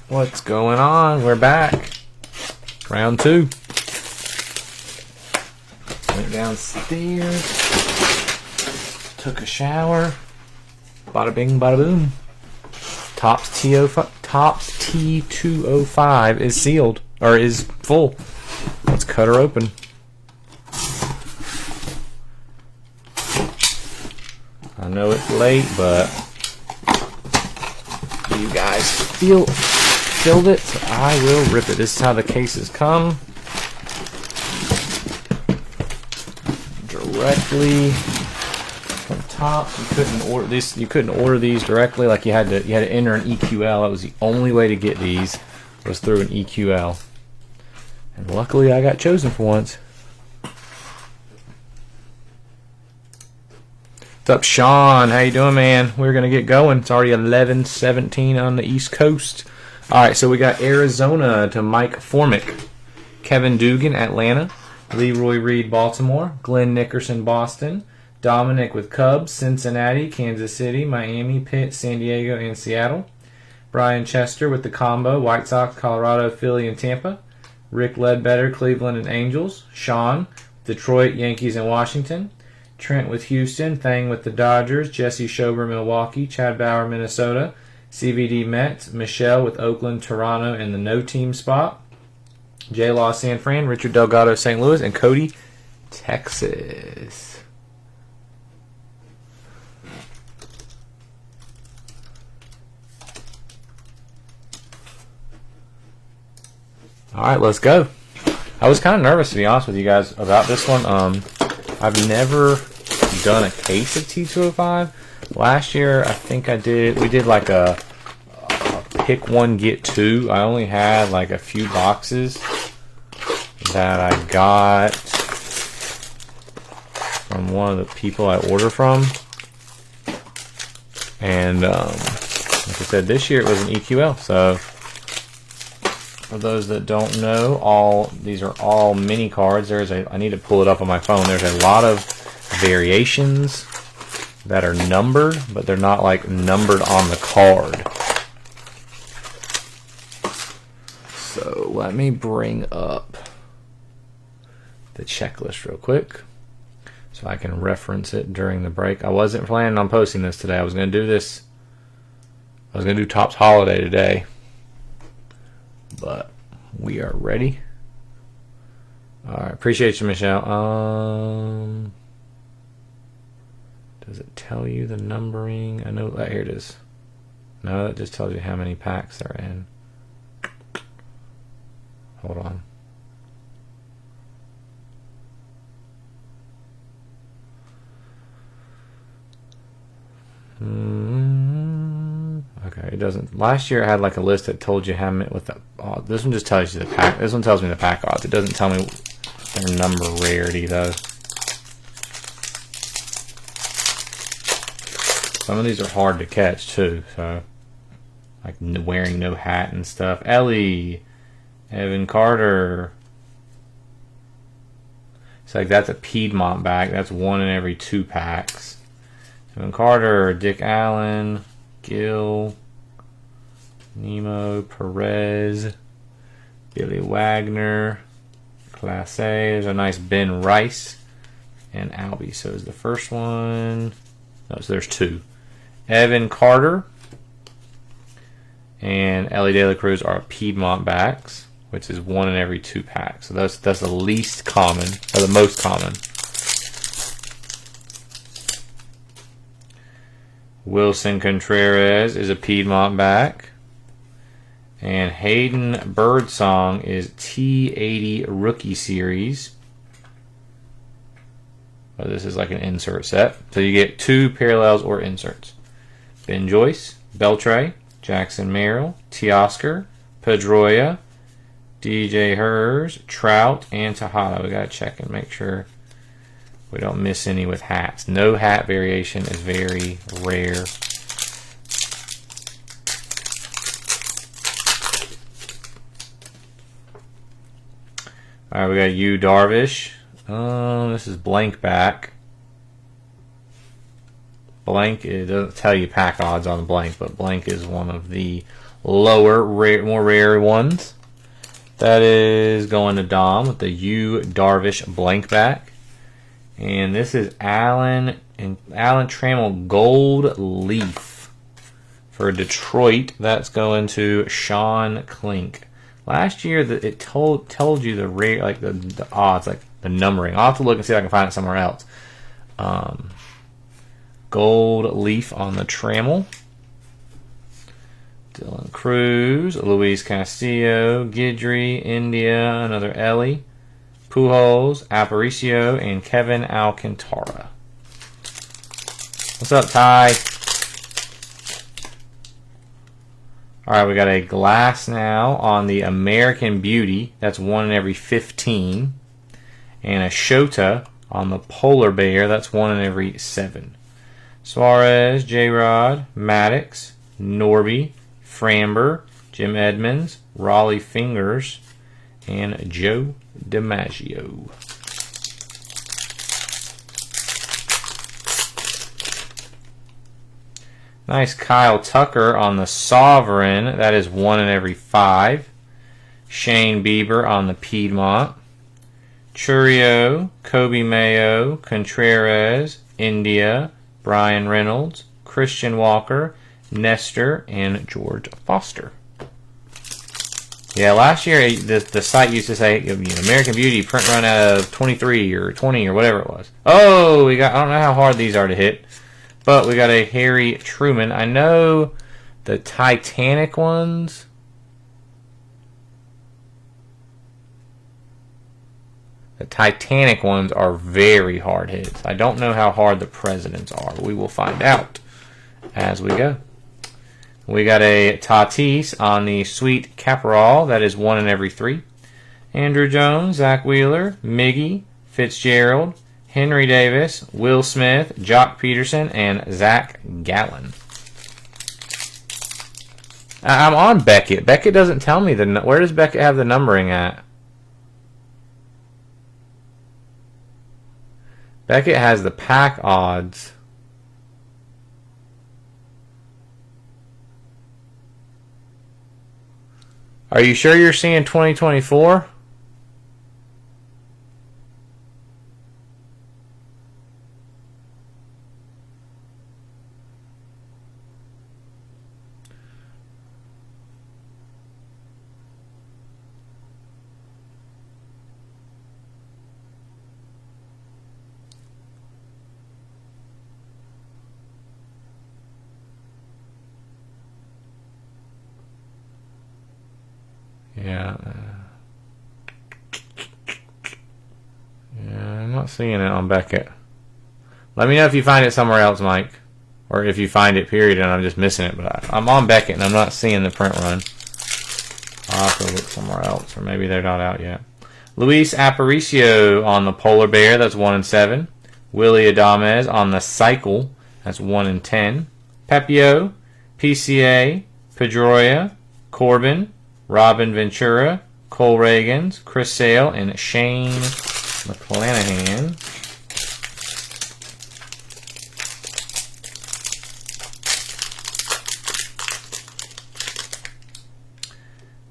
What's going on? We're back. Round 2. Went downstairs. Took a shower. Bada bing, bada boom. Topps T205 is sealed. Or is full. Let's cut her open. I know it's late, but you guys filled it, so I will rip it. This is how the cases come. Directly from Topps. You couldn't order these directly. Like you had to enter an EQL. That was the only way to get these, was through an EQL. And luckily I got chosen for once. What's up, Sean? How you doing, man? We're going to get going. It's already 11:17 on the East Coast. All right, so we got Arizona to Mike Formick. Kevin Dugan, Atlanta. Leroy Reed, Baltimore. Glenn Nickerson, Boston. Dominic with Cubs, Cincinnati, Kansas City, Miami, Pitt, San Diego, and Seattle. Brian Chester with the combo, White Sox, Colorado, Philly, and Tampa. Rick Ledbetter, Cleveland, and Angels. Sean, Detroit, Yankees, and Washington. Trent with Houston, Thang with the Dodgers, Jesse Schober, Milwaukee, Chad Bauer, Minnesota, CVD Mets, Michelle with Oakland, Toronto, and the no-team spot. J. Law, San Fran, Richard Delgado, St. Louis, and Cody, Texas. All right, let's go. I was kind of nervous, to be honest with you guys, about this one. I've never done a case of T205. Last year, I think we did like a pick one, get two. I only had like a few boxes that I got from one of the people I order from. And like I said, this year it was an EQL. So for those that don't know, these are all mini cards. I need to pull it up on my phone. There's a lot of variations that are numbered, but they're not like numbered on the card. So let me bring up the checklist real quick so I can reference it during the break. I wasn't planning on posting this today. I was going to do this. I was going to do Topps Holiday today. But we are ready. Alright, appreciate you, Michelle. Does it tell you the numbering? I know that here it is. No, that just tells you how many packs they're in. Hold on. Okay, it doesn't. Last year I had like a list that told you how many with the. Oh, this one just tells you the pack. This one tells me the pack odds. It doesn't tell me their number rarity though. Some of these are hard to catch too. So, like wearing no hat and stuff. Ellie, Evan Carter. It's like that's a Piedmont bag. That's 1 in every 2 packs. Evan Carter, Dick Allen, Gill, Nemo, Perez, Billy Wagner, Class A. There's a nice Ben Rice and Albie. So is the first one. No, so there's 2. Evan Carter and Ellie De La Cruz are Piedmont backs, which is 1 in every 2 packs. So that's the least common, or the most common. Wilson Contreras is a Piedmont back. And Hayden Birdsong is T80 Rookie Series. But this is like an insert set. So you get 2 parallels or inserts. Ben Joyce, Beltre, Jackson Merrill, Teoscar, Pedroia, DJ Hers, Trout, and Tejada. We got to check and make sure we don't miss any with hats. No hat variation is very rare. All right, we got Yu Darvish. This is blank back. Blank, it doesn't tell you pack odds on blank, but blank is one of the lower, more rare ones. That is going to Dom with the U Darvish blank back. And this is Alan Trammell Gold Leaf for Detroit. That's going to Sean Klink. Last year, it told you the rare, like the odds, like the numbering. I'll have to look and see if I can find it somewhere else. Gold Leaf on the Trammell. Dylan Cruz, Luis Castillo, Guidry, India, another Ellie, Pujols, Aparicio, and Kevin Alcantara. What's up, Ty? Alright, we got a glass now on the American Beauty. That's 1 in every 15. And a Shota on the Polar Bear. That's 1 in every 7. Suarez, J-Rod, Maddox, Norby, Framber, Jim Edmonds, Raleigh Fingers, and Joe DiMaggio. Nice Kyle Tucker on the Sovereign. That is 1 in every 5. Shane Bieber on the Piedmont. Churio, Kobe Mayo, Contreras, India, Brian Reynolds, Christian Walker, Nestor, and George Foster. Yeah, last year the site used to say American Beauty print run out of 23 or 20 or whatever it was. Oh, I don't know how hard these are to hit, but we got a Harry Truman. I know the Titanic ones. The Titanic ones are very hard hits. I don't know how hard the Presidents are. We will find out as we go. We got a Tatis on the Sweet Caparol. That is 1 in every 3. Andrew Jones, Zach Wheeler, Miggy, Fitzgerald, Henry Davis, Will Smith, Jock Peterson, and Zach Gallen. I'm on Beckett. Beckett doesn't tell me where does Beckett have the numbering at? Beckett has the pack odds. Are you sure you're seeing 2024? Yeah. I'm not seeing it on Beckett. Let me know if you find it somewhere else, Mike. Or if you find it, period, and I'm just missing it. But I'm on Beckett, and I'm not seeing the print run. I'll have to look somewhere else, or maybe they're not out yet. Luis Aparicio on the Polar Bear. That's 1 in 7. Willie Adames on the Cycle. That's 1 in 10. Pepio, PCA, Pedroia, Corbin, Robin Ventura, Cole Reagans, Chris Sale, and Shane McClanahan.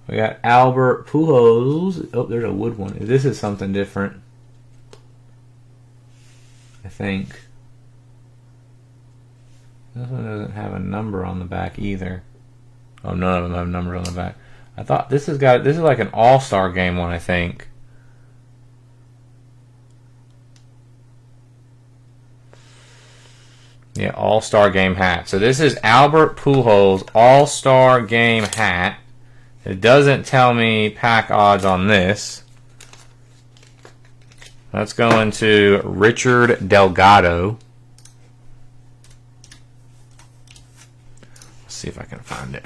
We got Albert Pujols. Oh, there's a wood one. This is something different, I think. This one doesn't have a number on the back either. Oh, none of them have numbers on the back. I thought this is like an all-star game one, I think. Yeah, all-star game hat. So this is Albert Pujols all-star game hat. It doesn't tell me pack odds on this. Let's go into Richard Delgado. Let's see if I can find it.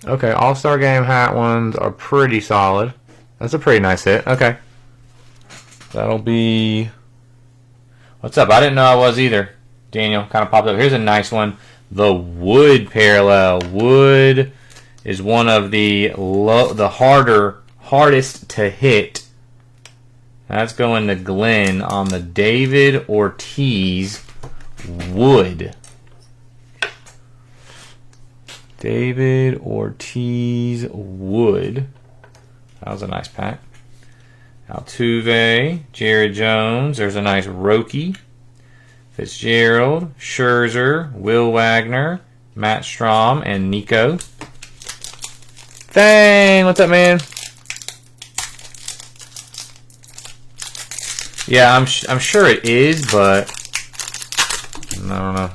Okay, All-Star Game hat ones are pretty solid. That's a pretty nice hit. Okay. That'll be... What's up? I didn't know I was either. Daniel kind of popped up. Here's a nice one. The Wood parallel. Wood is one of the hardest to hit. That's going to Glenn on the David Ortiz Wood. David Ortiz Wood. That was a nice pack. Altuve, Jared Jones. There's a nice Roki. Fitzgerald, Scherzer, Will Wagner, Matt Strahm, and Nico. Dang, what's up, man? Yeah, I'm sure it is, but I don't know.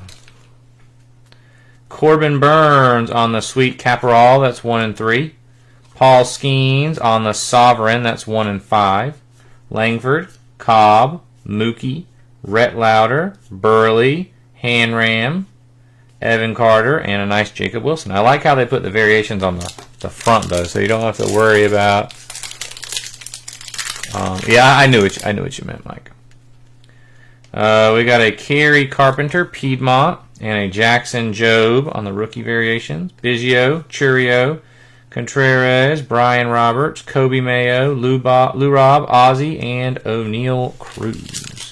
Corbin Burns on the Sweet Caparol, that's 1 and 3. Paul Skeens on the Sovereign, that's 1 and 5. Langford, Cobb, Mookie, Rhett Lauder, Burley, Hanram, Evan Carter, and a nice Jacob Wilson. I like how they put the variations on the front though, so you don't have to worry about. Yeah, I knew what you meant, Mike. We got a Kerry Carpenter, Piedmont, and a Jackson Jobe on the rookie variations. Biggio, Churio, Contreras, Brian Roberts, Kobe Mayo, Lou Rob, Ozzie, and O'Neal Cruz.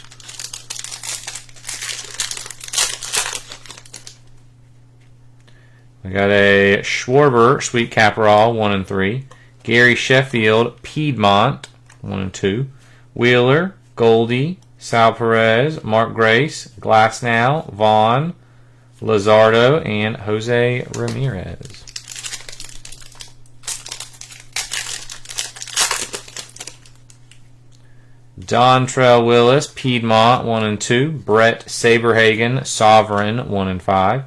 We got a Schwarber, Sweet Caparol, 1 and 3. Gary Sheffield, Piedmont, 1 and 2. Wheeler, Goldie, Sal Perez, Mark Grace, Glasnow, Vaughn, Luzardo, and Jose Ramirez. Dontrell Willis, Piedmont, 1 and 2. Brett Saberhagen, Sovereign, 1 and 5.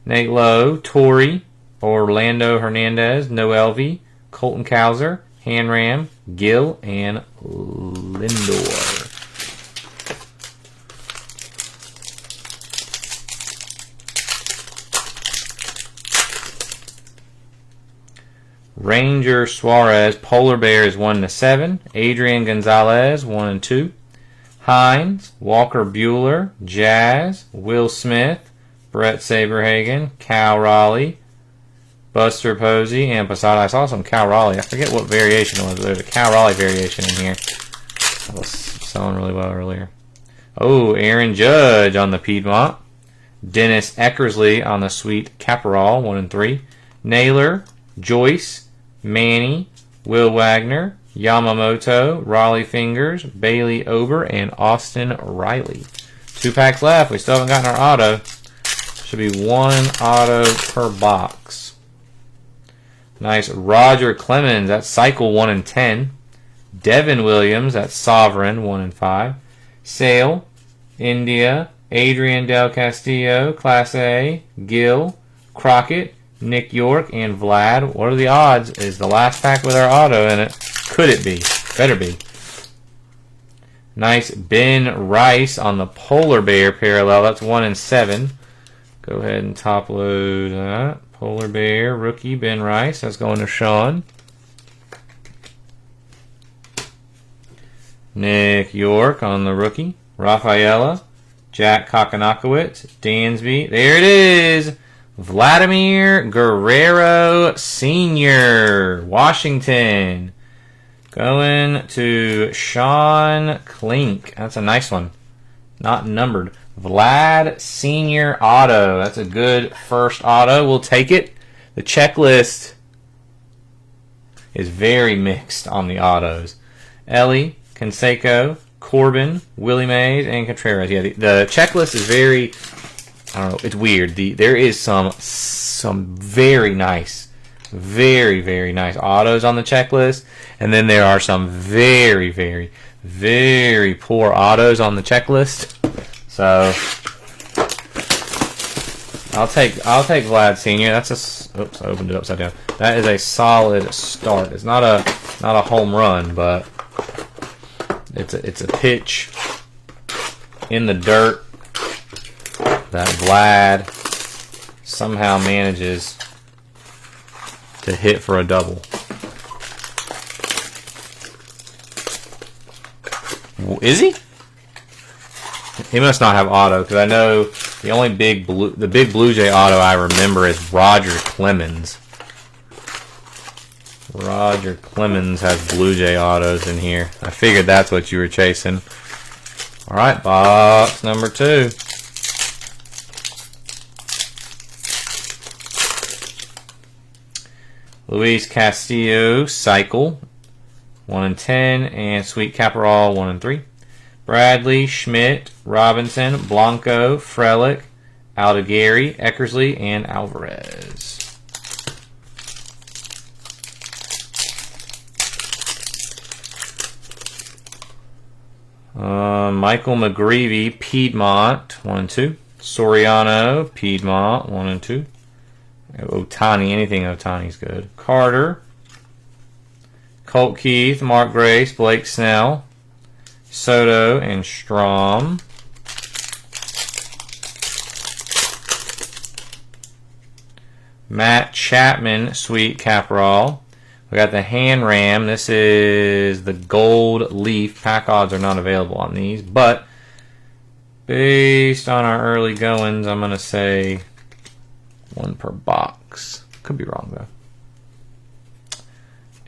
Nate Lowe, Torrey, Orlando Hernandez, Noelvi, Colton Cowser, Hanram, Gill, and Lindor. Ranger Suarez, Polar Bears 1 to 7. Adrian Gonzalez 1 and 2. Hines, Walker Bueller, Jazz, Will Smith, Brett Saberhagen, Cal Raleigh, Buster Posey, and Posada. I saw some Cal Raleigh. I forget what variation it was. There's a Cal Raleigh variation in here. That was selling really well earlier. Oh, Aaron Judge on the Piedmont. Dennis Eckersley on the Sweet Caparol, 1 and 3. Naylor, Joyce, Manny, Will Wagner, Yamamoto, Raleigh Fingers, Bailey Ober, and Austin Riley. 2 packs left. We still haven't gotten our auto. Should be 1 auto per box. Nice Roger Clemens. That's Cycle 1 and 10. Devin Williams. That's Sovereign 1 and 5. Sale, India, Adrian Del Castillo, Class A, Gill, Crockett, Nick York, and Vlad. What are the odds? Is the last pack with our auto in it? Could it be? Better be. Nice Ben Rice on the Polar Bear parallel. That's 1 and 7. Go ahead and top load that. Polar Bear rookie Ben Rice. That's going to Sean. Nick York on the rookie. Rafaela, Jack Kakanakowicz, Dansby. There it is. Vladimir Guerrero Sr., Washington. Going to Sean Klink. That's a nice one. Not numbered. Vlad Sr. auto. That's a good first auto. We'll take it. The checklist is very mixed on the autos. Ellie, Canseco, Corbin, Willie Mays, and Contreras. Yeah, the checklist is very, I don't know, it's weird. There is some very nice, very, very nice autos on the checklist, and then there are some very, very, very poor autos on the checklist. So I'll take Vlad Sr. That's a, oops, I opened it upside down. That is a solid start. It's not a home run, but it's a pitch in the dirt that Vlad somehow manages to hit for a double. Is he? He must not have auto, because I know the only big Blue Jay auto I remember is Roger Clemens. Roger Clemens has Blue Jay autos in here. I figured that's what you were chasing. All right, box number 2. Luis Castillo, Cycle, 1 in 10, and Sweet Caparol, 1 in 3. Bradley, Schmidt, Robinson, Blanco, Frelick, Aldegari, Eckersley, and Alvarez. Michael McGreevy, Piedmont, 1 and 2. Soriano, Piedmont, 1 and 2. Otani, anything Otani's good. Carter, Colt Keith, Mark Grace, Blake Snell, Soto, and Strom. Matt Chapman, Sweet Caparol. We got the hand ram. This is the gold leaf. Pack odds are not available on these, but based on our early goings, I'm going to say 1 per box. Could be wrong, though.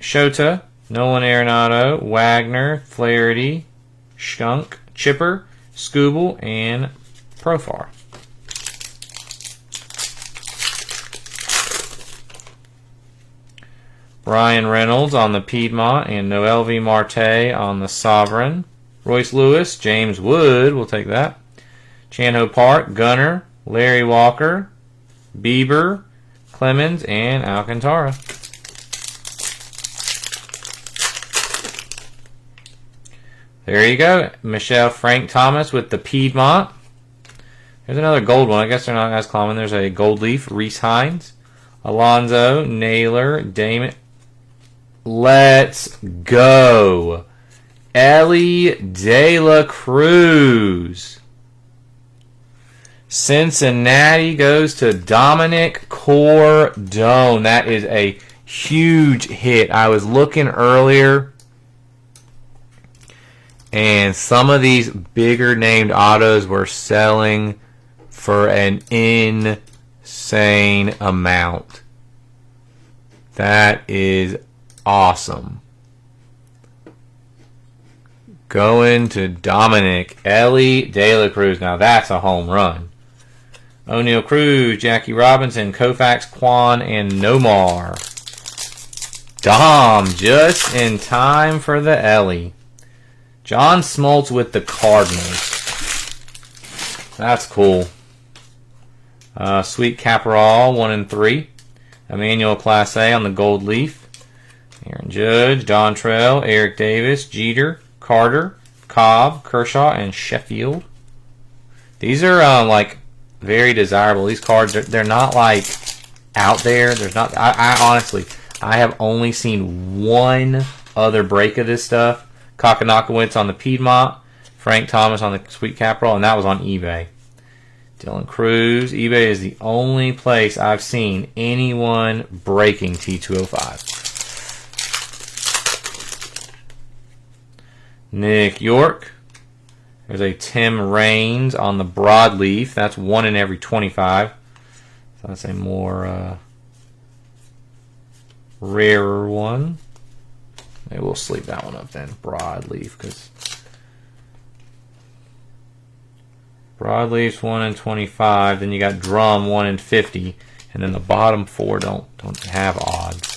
Shota, Nolan Arenado, Wagner, Flaherty, Shunk, Chipper, Scooble, and Profar. Ryan Reynolds on the Piedmont and Noelvi Marte on the Sovereign. Royce Lewis, James Wood, we'll take that. Chan-Ho Park, Gunner, Larry Walker, Bieber, Clemens, and Alcantara. There you go. Michelle Frank Thomas with the Piedmont. There's another gold one. I guess they're not as common. There's a gold leaf, Reese Hines. Alonzo, Naylor, Damon. Let's go. Ellie De La Cruz. Cincinnati goes to Dominic Cordone. That is a huge hit. I was looking earlier, and some of these bigger named autos were selling for an insane amount. That is awesome. Going to Dominic. Ellie De La Cruz. Now that's a home run. O'Neal Cruz, Jackie Robinson, Koufax, Quan, and Nomar. Dom just in time for the Ellie. John Smoltz with the Cardinals. That's cool. Sweet Caparol, 1 and 3. Emmanuel Clase on the gold leaf. Aaron Judge, Dontrell, Eric Davis, Jeter, Carter, Cobb, Kershaw, and Sheffield. These are like very desirable. These cards, they're not like out there. There's not. I honestly, I have only seen one other break of this stuff. Kakanakowitz on the Piedmont, Frank Thomas on the Sweet Caparol, and that was on eBay. Dylan Cruz. eBay is the only place I've seen anyone breaking T205. Nick York. There's a Tim Raines on the broadleaf. That's 1 in every 25. So that's a more rarer one. Maybe we'll sleep that one up then. Broadleaf, because broadleaf's 1 in 25. Then you got drum 1 in 50, and then the bottom 4 don't have odds.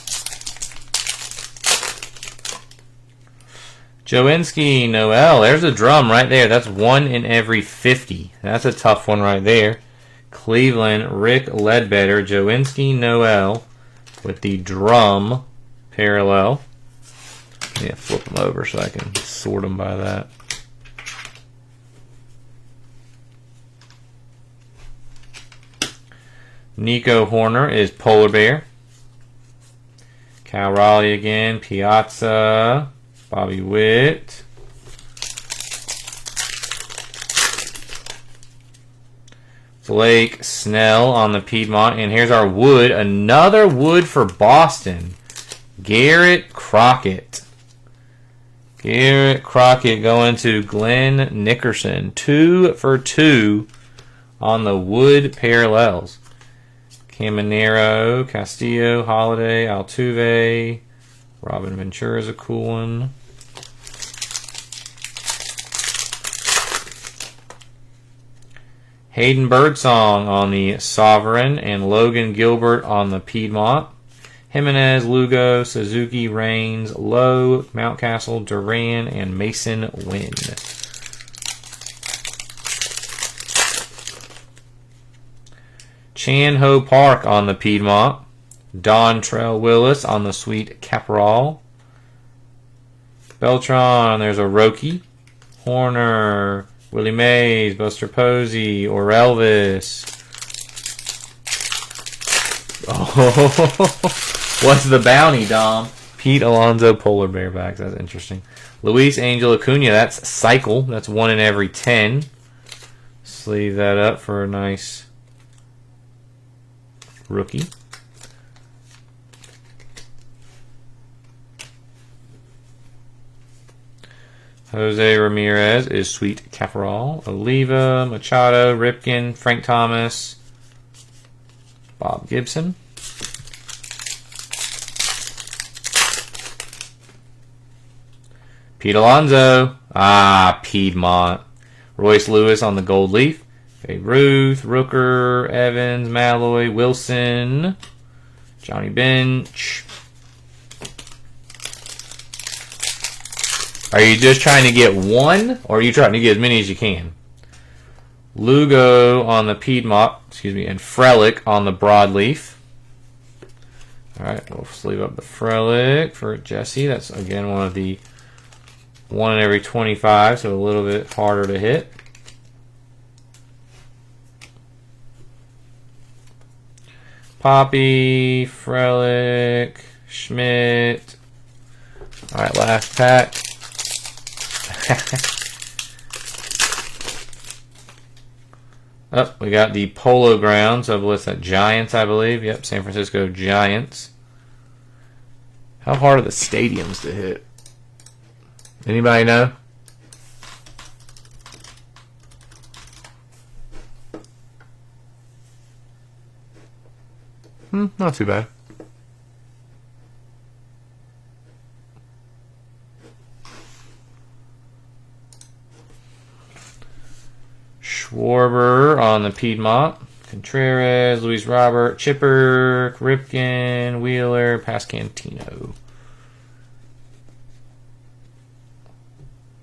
Joinski, Noel. There's a drum right there. That's 1 in every 50. That's a tough one right there. Cleveland, Rick Ledbetter, Joinski, Noel with the drum parallel. Yeah, flip them over so I can sort them by that. Nico Horner is Polar Bear. Cal Raleigh again. Piazza. Bobby Witt. Blake Snell on the Piedmont. And here's our wood. Another wood for Boston. Garrett Crockett. Garrett Crockett going to Glenn Nickerson. 2 for 2 on the wood parallels. Caminero, Castillo, Holiday, Altuve, Robin Ventura is a cool one. Hayden Birdsong on the Sovereign and Logan Gilbert on the Piedmont. Jimenez, Lugo, Suzuki, Raines, Lowe, Mountcastle, Duran, and Mason Wynn. Chan Ho Park on the Piedmont. Dontrell Willis on the Sweet Caporal. Beltron, there's a Roki. Horner, Willie Mays, Buster Posey, or Elvis. Oh, what's the bounty, Dom? Pete Alonso Polar Bear backs. That's interesting. Luis Angel Acuna, that's Cycle. That's 1 in every 10. Sleeve that up for a nice rookie. Jose Ramirez is Sweet Caporal. Oliva, Machado, Ripken, Frank Thomas, Bob Gibson. Pete Alonso. Piedmont. Royce Lewis on the Gold Leaf. Babe Ruth, Rooker, Evans, Malloy, Wilson, Johnny Bench. Are you just trying to get one, or are you trying to get as many as you can? Lugo on the Piedmont, and Frelick on the Broadleaf. Alright, we'll sleeve up the Frelick for Jesse. That's, again, one of the 1 in every 25, so a little bit harder to hit. Poppy, Frelick, Schmidt. Alright, last pack. We got the Polo Grounds of what's that? Giants, I believe. Yep, San Francisco Giants. How hard are the stadiums to hit? Anybody know? Not too bad. Schwarber on the Piedmont. Contreras, Luis Robert, Chipper, Ripken, Wheeler, Pascantino.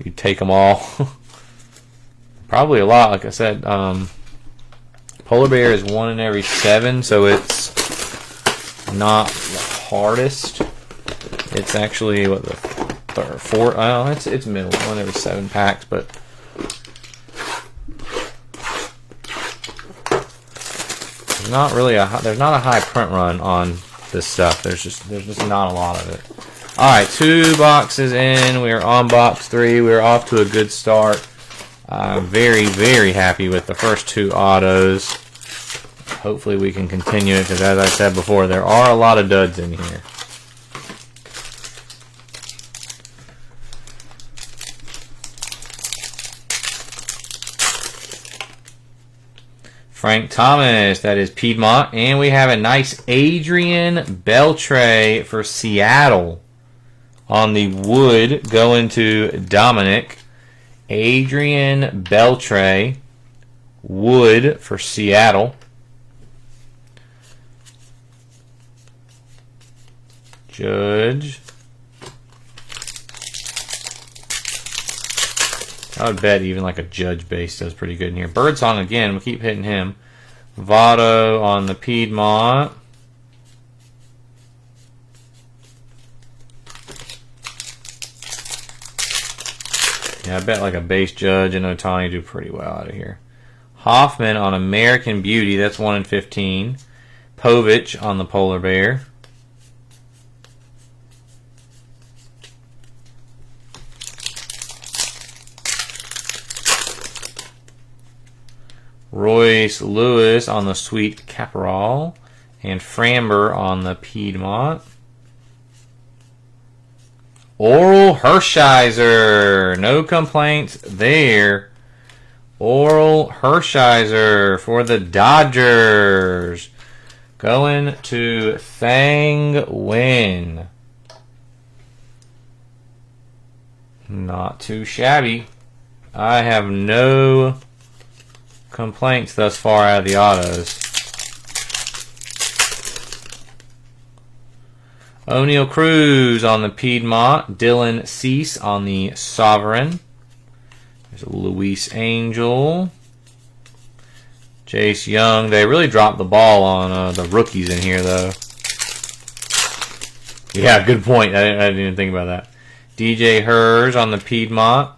You take them all. Probably a lot, like I said. Polar Bear is 1 in every 7, so it's not the hardest. It's actually what the third, fourth. Oh, it's middle. 1 in every 7 packs, but there's not really there's not a high print run on this stuff. There's just not a lot of it. All right, 2 boxes in. We are on box 3. We're off to a good start. Very, very happy with the first 2 autos. Hopefully we can continue it because, as I said before, there are a lot of duds in here. Frank Thomas, that is Piedmont. And we have a nice Adrian Beltre for Seattle on the wood going to Dominic. Adrian Beltre, wood for Seattle. Judge. I would bet even like a Judge base does pretty good in here. Birdsong again, we'll keep hitting him. Votto on the Piedmont. Yeah, I bet like a base Judge and Ohtani do pretty well out of here. Hoffman on American Beauty, that's 1 in 15. Povich on the Polar Bear. Royce Lewis on the Sweet Caporal. And Framber on the Piedmont. Oral Hershiser. No complaints there. Oral Hershiser for the Dodgers. Going to Thang Nguyen. Not too shabby. I have no complaints thus far out of the autos. O'Neal Cruz on the Piedmont. Dylan Cease on the Sovereign. There's a Luis Angel. Jace Young. They really dropped the ball on the rookies in here, though. Yeah, good point. I didn't even think about that. DJ Hers on the Piedmont.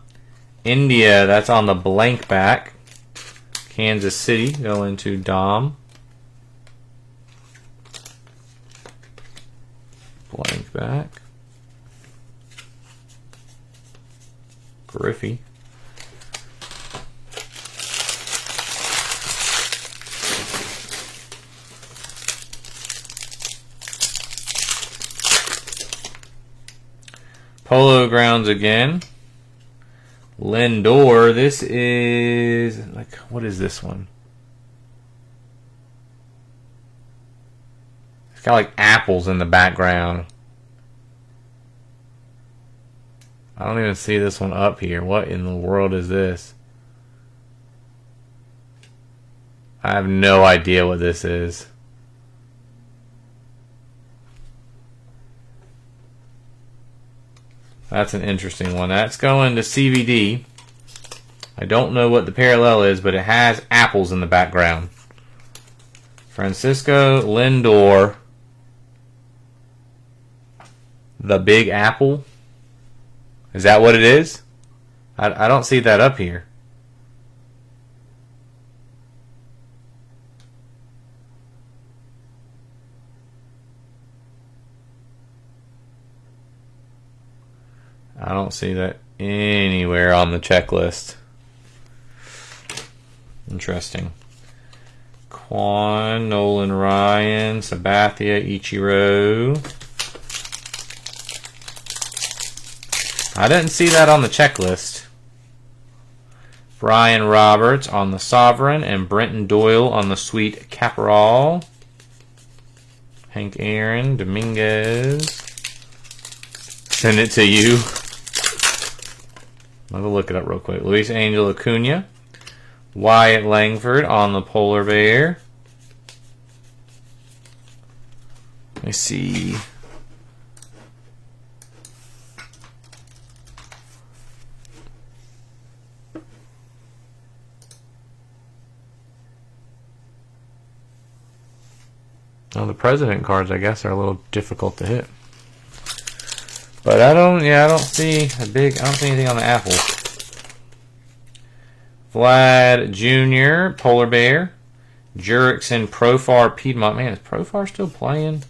India, that's on the blank back. Kansas City going to Dom. Blank back. Griffey. Polo Grounds again. Lindor. This is like, what is this one? It's got like apples in the background. I don't even see this one up here. What in the world is this? I have no idea what this is. That's an interesting one. That's going to CVD. I don't know what the parallel is, but it has apples in the background. Francisco Lindor. The Big Apple. Is that what it is? I don't see that up here. I don't see that anywhere on the checklist. Interesting. Quan, Nolan Ryan, Sabathia, Ichiro. I didn't see that on the checklist. Brian Roberts on the Sovereign and Brenton Doyle on the Sweet Caporal. Hank Aaron, Dominguez. Send it to you. I'm going to look it up real quick. Luis Angel Acuna. Wyatt Langford on the Polar Bear. Let me see. Oh, the president cards, I guess, are a little difficult to hit. But I don't see anything on the apples. Vlad Jr., Polar Bear. Jurickson, Profar, Piedmont. Man, is Profar still playing?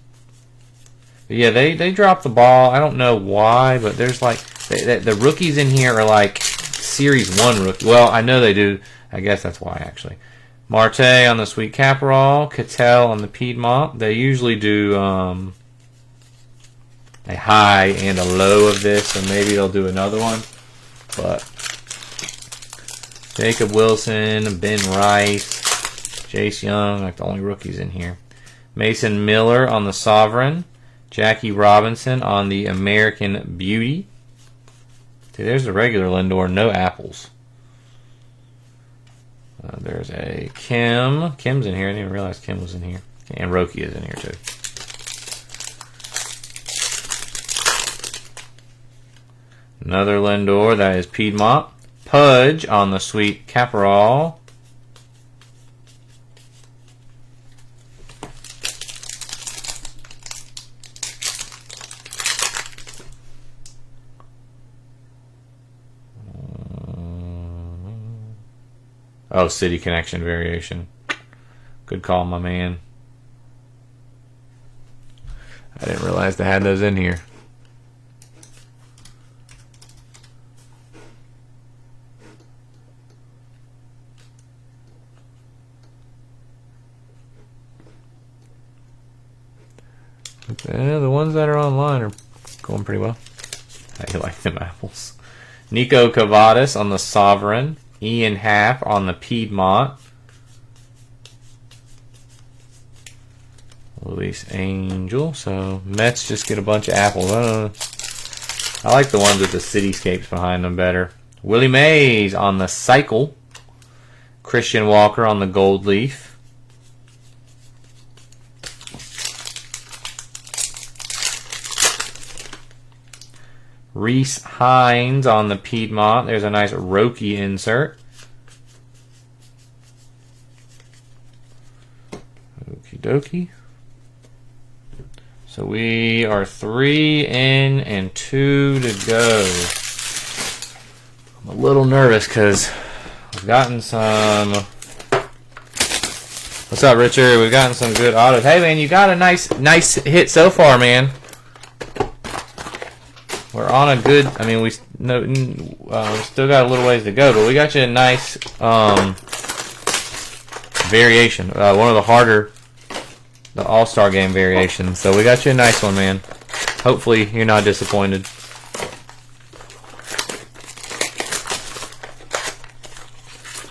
But yeah, they dropped the ball. I don't know why, but there's like, the rookies in here are like Series 1 rookie. Well, I know they do. I guess that's why, actually. Marte on the Sweet Caporal. Cattell on the Piedmont. They usually do a high and a low of this, so maybe they'll do another one. But Jacob Wilson, Ben Rice, Jace Young, like the only rookies in here. Mason Miller on the Sovereign. Jackie Robinson on the American Beauty. See, there's the regular Lindor, no apples. There's a Kim. Kim's in here. I didn't even realize Kim was in here. And Roki is in here too. Another Lindor, that is Piedmont. Pudge on the Sweet Caporal. Oh, City Connection variation. Good call, my man. I didn't realize they had those in here. Yeah, the ones that are online are going pretty well. How you like them apples? Nico Cavadas on the Sovereign. Ian Happ on the Piedmont. Luis Angel. So Mets just get a bunch of apples. I don't know. I like the ones with the cityscapes behind them better. Willie Mays on the cycle. Christian Walker on the gold leaf. Reese Hines on the Piedmont. There's a nice Roki insert. Okie dokie. So we are 3 in and 2 to go. I'm a little nervous because we've gotten some... What's up, Richard? We've gotten some good autos. Hey, man, you got a nice hit so far, man. We're on a good... I mean, we still got a little ways to go, but we got you a nice variation. One of the harder... The All-Star Game variation. So we got you a nice one, man. Hopefully you're not disappointed.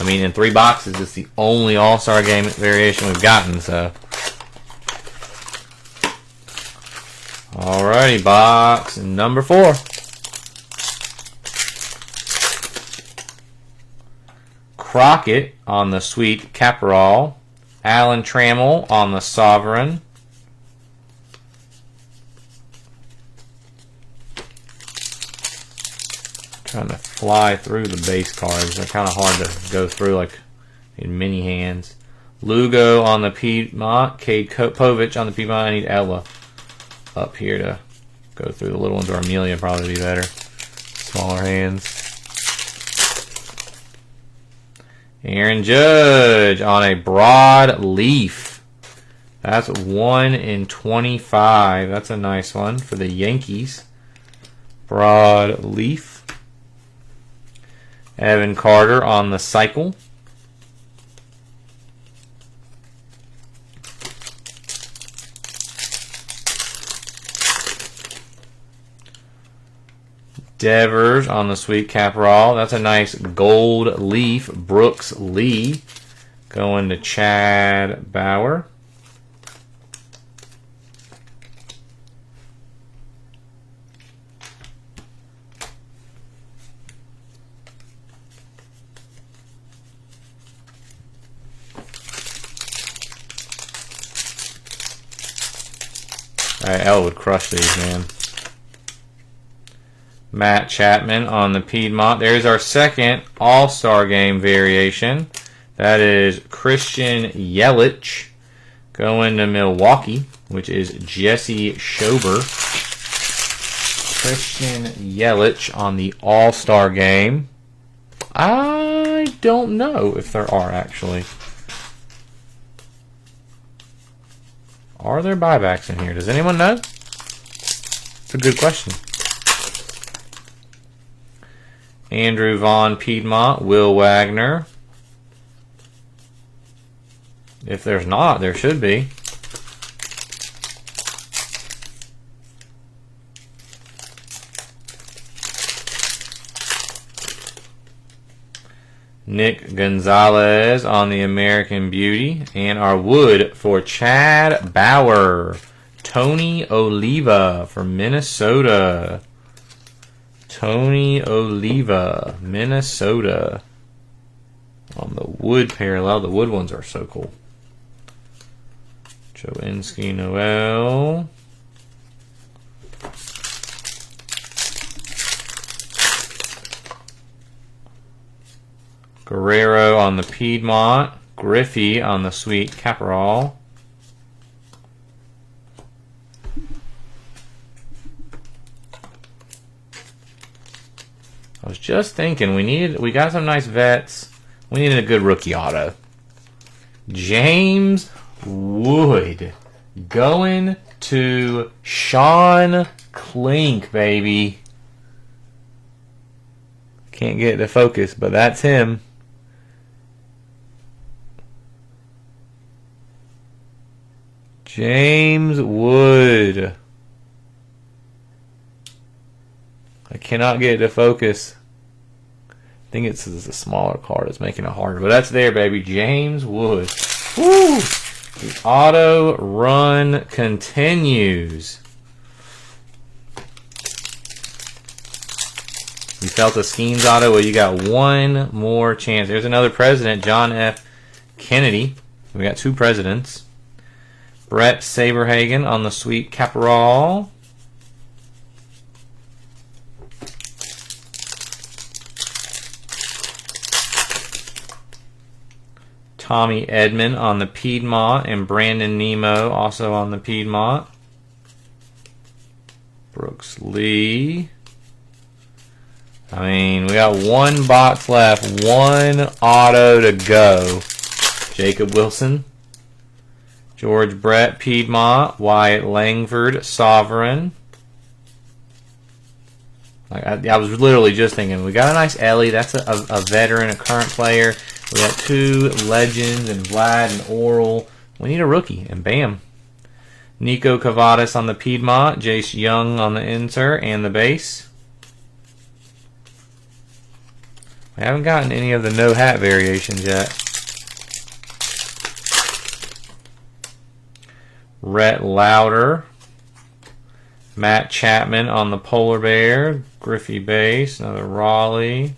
I mean, in 3 boxes, it's the only All-Star Game variation we've gotten, so. Alrighty, box number 4. Crockett on the Sweet Caparol. Alan Trammell on the Sovereign. Trying to fly through the base cards. They're kind of hard to go through like in mini hands. Lugo on the Piedmont. Cade Povich on the Piedmont. I need Ella up here to go through the little ones, or Amelia probably be better. Smaller hands. Aaron Judge on a broad leaf. That's 1 in 25. That's a nice one for the Yankees. Broad leaf. Evan Carter on the cycle. Devers on the Sweet Caparol. That's a nice gold leaf. Brooks Lee going to Chad Bauer. Alright, Elle would crush these, man. Matt Chapman on the Piedmont. There's our second All-Star Game variation. That is Christian Yelich going to Milwaukee, which is Jesse Schober. Christian Yelich on the All-Star Game. I don't know if there are, actually. Are there buybacks in here? Does anyone know? It's a good question. Andrew Vaughn Piedmont, Will Wagner. If there's not, there should be. Nick Gonzalez on the American Beauty. And our wood for Chad Bauer. Tony Oliva from Minnesota. Tony Oliva, Minnesota. On the wood parallel. The wood ones are so cool. Joinski Noel. Guerrero on the Piedmont. Griffey on the Sweet Caparol. I was just thinking we got some nice vets. We needed a good rookie auto. James Wood going to Sean Klink, baby. Can't get the focus, but that's him. James Wood. I cannot get it to focus. I think it's a smaller card. It's making it harder. But that's there, baby. James Wood. Woo! The auto run continues. You felt the Skeens auto? Well, you got one more chance. There's another president, John F. Kennedy. We got two presidents. Brett Saberhagen on the sweet Caparol. Tommy Edman on the Piedmont, and Brandon Nemo also on the Piedmont. Brooks Lee. I mean, we got one box left, one auto to go. Jacob Wilson, George Brett, Piedmont, Wyatt Langford, Sovereign. I was literally just thinking, we got a nice Ellie. That's a veteran, a current player. We got two legends and Vlad and Oral. We need a rookie, and bam. Nico Cavadas on the Piedmont, Jace Young on the insert and the base. We haven't gotten any of the no hat variations yet. Rhett Lauder, Matt Chapman on the Polar Bear, Griffey base, another Raleigh.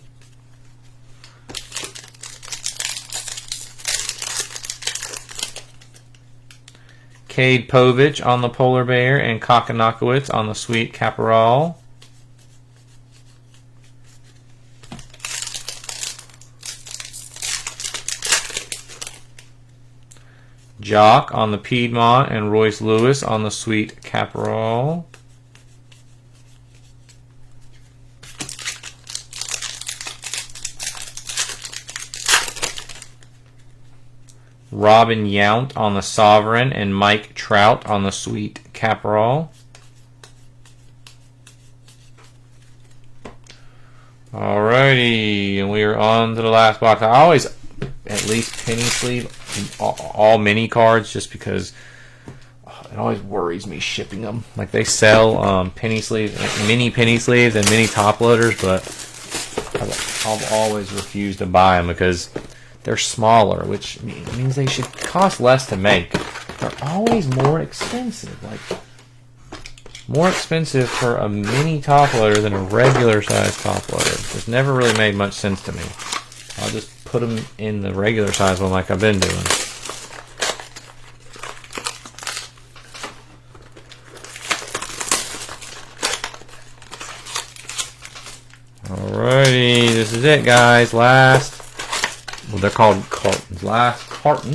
Cade Povich on the Polar Bear, and Kakanakowicz on the sweet Caparol. Jock on the Piedmont, and Royce Lewis on the sweet Caparol. Robin Yount on the Sovereign, and Mike Trout on the sweet Caparol. Alrighty, and we are on to the last box. I always at least penny sleeve all mini cards just because it always worries me shipping them. Like, they sell penny sleeves, mini penny sleeves and mini top loaders, but I've always refused to buy them because they're smaller, which means they should cost less to make. They're always more expensive. Like, more expensive for a mini top loader than a regular size top loader. It's never really made much sense to me. I'll just put them in the regular size one like I've been doing. Alrighty, this is it, guys. Last. Well, they're called cartons. Last carton.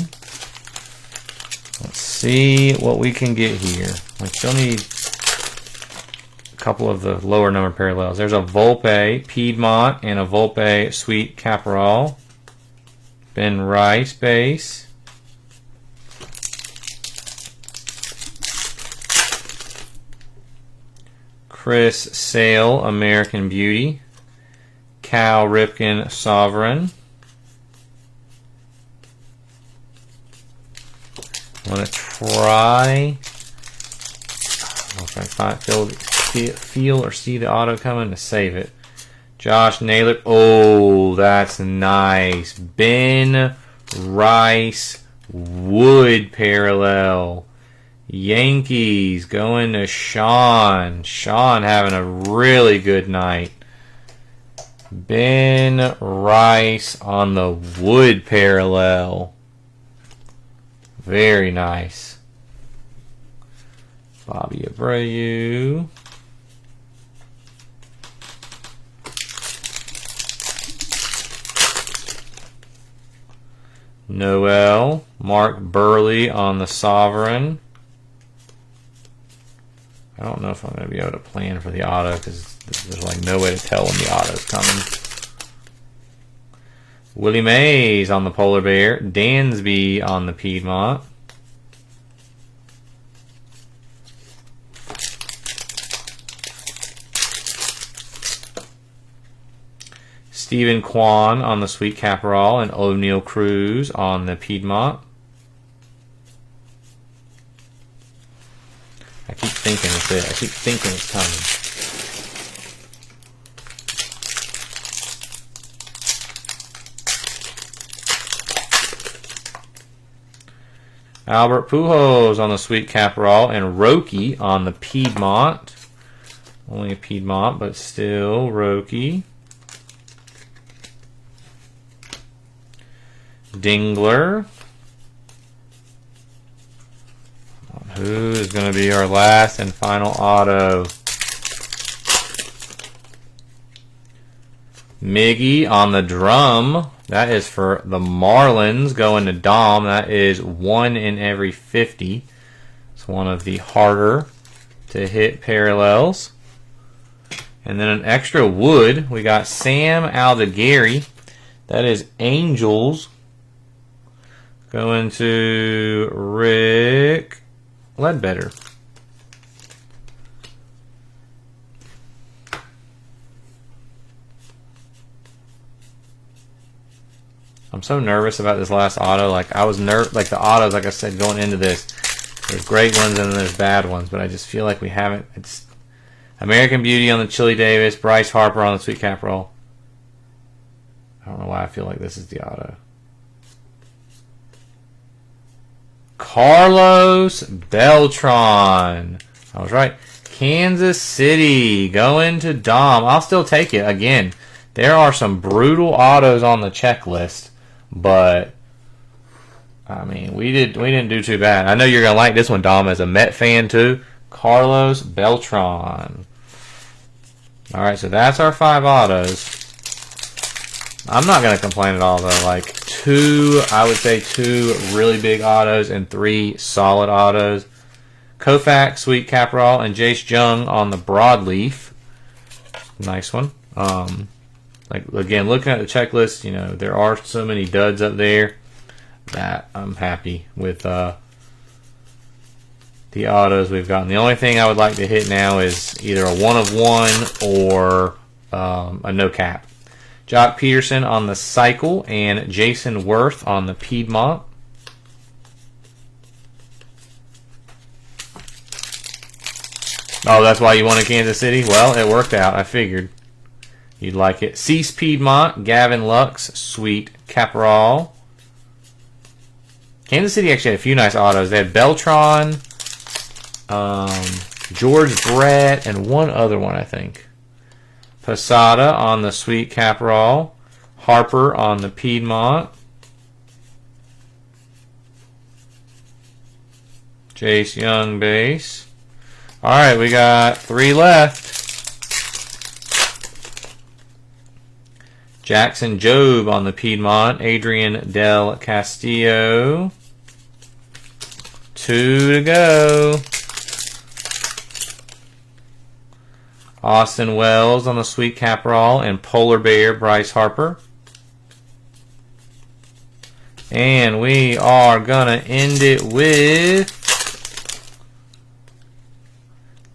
Let's see what we can get here. I still need a couple of the lower number parallels. There's a Volpe Piedmont and a Volpe Sweet Caparol. Ben Rice base. Chris Sale American Beauty. Cal Ripken Sovereign. I'm going to try. I'll try to feel or see the auto coming to save it. Josh Naylor. Oh, that's nice. Ben Rice Wood parallel. Yankees going to Sean. Sean having a really good night. Ben Rice on the Wood parallel. Very nice. Bobby Abreu. Noel. Mark Burley on the Sovereign. I don't know if I'm going to be able to plan for the auto because there's like no way to tell when the auto's coming. Willie Mays on the Polar Bear. Dansby on the Piedmont. Stephen Kwan on the Sweet Caparol, and O'Neal Cruz on the Piedmont. I keep thinking it's it. I keep thinking it's coming. Albert Pujols on the Sweet Caparol, and Roki on the Piedmont. Only a Piedmont, but still Roki. Dingler. Who is going to be our last and final auto? Miggy on the drum. That is for the Marlins going to Dom. That is 1 in every 50. It's one of the harder to hit parallels. And then an extra wood. We got Sam Aldegari. That is Angels going to Rick Ledbetter. I'm so nervous about this last auto. Like I was like the autos, like I said, going into this, there's great ones and then there's bad ones, but I just feel like we haven't. It's American Beauty on the Chili Davis, Bryce Harper on the Sweet Caprol. I don't know why I feel like this is the auto. Carlos Beltran. I was right. Kansas City going to Dom. I'll still take it. Again, there are some brutal autos on the checklist, but I mean, we didn't do too bad. I know you're gonna like this one, Dom, as a Met fan too. Carlos Beltran. All right, so that's our 5 autos. I'm not gonna complain at all though. Like I would say 2 really big autos and 3 solid autos. Koufax, Sweet Caprol, and Jace Jung on the broadleaf. Nice one. Like again, looking at the checklist, you know there are so many duds up there that I'm happy with the autos we've gotten. The only thing I would like to hit now is either a 1 of 1 or a no cap. Jock Peterson on the Cycle and Jason Worth on the Piedmont. Oh, that's why you wanted Kansas City? Well, it worked out. I figured you'd like it. Cease Piedmont, Gavin Lux, Sweet Caprol. Kansas City actually had a few nice autos. They had Beltran, George Brett, and one other one, I think. Posada on the Sweet Caprol. Harper on the Piedmont. Jace Young base. Alright, we got 3 left. Jackson Jobe on the Piedmont. Adrian Del Castillo. 2 to go. Austin Wells on the Sweet Caprol and Polar Bear Bryce Harper. And we are going to end it with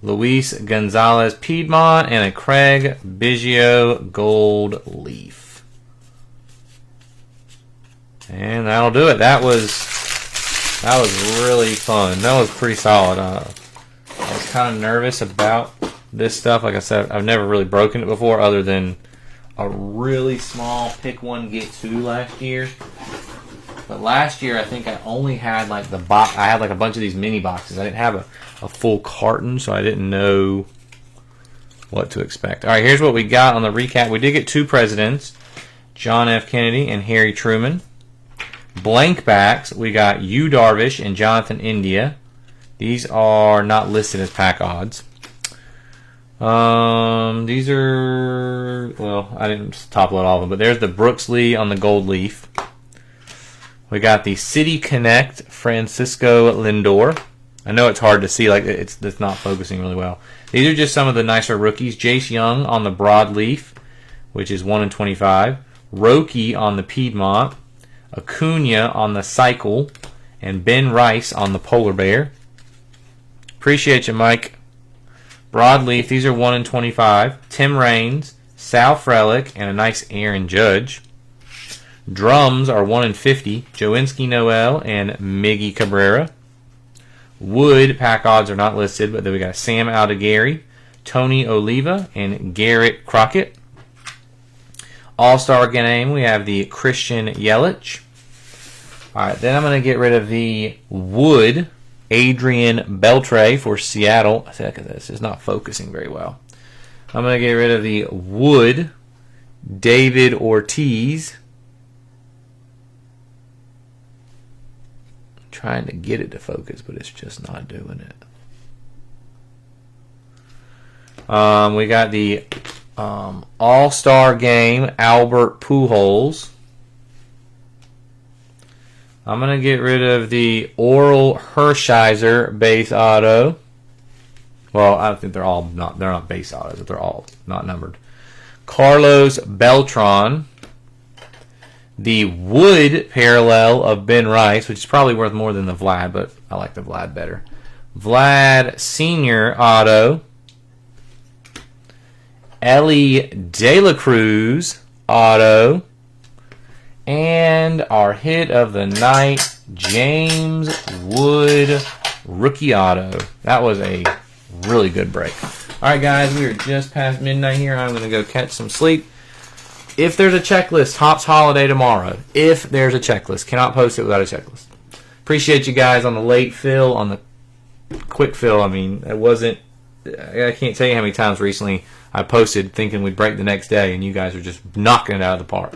Luis Gonzalez Piedmont and a Craig Biggio Gold Leaf. And that'll do it. That was really fun. That was pretty solid. I was kind of nervous about this stuff. Like I said, I've never really broken it before other than a really small pick 1 get 2 last year. But last year I think I only had like the box. I had like a bunch of these mini boxes. I didn't have a full carton, so I didn't know what to expect. Alright, here's what we got on the recap. We did get 2 presidents, John F. Kennedy and Harry Truman. Blank backs, we got Yu Darvish and Jonathan India. These are not listed as pack odds. These are, well, I didn't top load all of them, but there's the Brooks Lee on the gold leaf. We got the City Connect Francisco Lindor. I know it's hard to see, like it's not focusing really well. These are just some of the nicer rookies. Jace Young on the broad leaf, which is 1 in 25. Roki on the Piedmont. Acuna on the Cycle. And Ben Rice on the Polar Bear. Appreciate you, Mike. Broadleaf, these are 1 in 25. Tim Raines, Sal Frelick, and a nice Aaron Judge. Drums are 1 in 50. Joinski Noel and Miggy Cabrera. Wood pack odds are not listed, but then we got Sam Aldegari, Tony Oliva, and Garrett Crockett. All-Star game, we have the Christian Yelich. All right, then I'm going to get rid of the Wood Adrian Beltre for Seattle. This is not focusing very well. I'm going to get rid of the Wood David Ortiz. Trying to get it to focus, but it's just not doing it. We got the All-Star Game, Albert Pujols. I'm going to get rid of the Oral Hershiser base auto. Well, I think they're not base autos, but they're all not numbered. Carlos Beltran. The Wood parallel of Ben Rice, which is probably worth more than the Vlad, but I like the Vlad better. Vlad Sr. auto. Ellie De La Cruz auto. And our hit of the night, James Wood rookie auto. That was a really good break. All right, guys, we are just past midnight here. I'm going to go catch some sleep. If there's a checklist, Hop's holiday tomorrow. If there's a checklist. Cannot post it without a checklist. Appreciate you guys on the late fill, on the quick fill. I mean, I can't tell you how many times recently I posted thinking we'd break the next day, and you guys are just knocking it out of the park.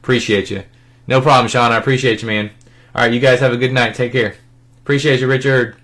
Appreciate you. No problem, Sean. I appreciate you, man. All right, you guys have a good night. Take care. Appreciate you, Richard.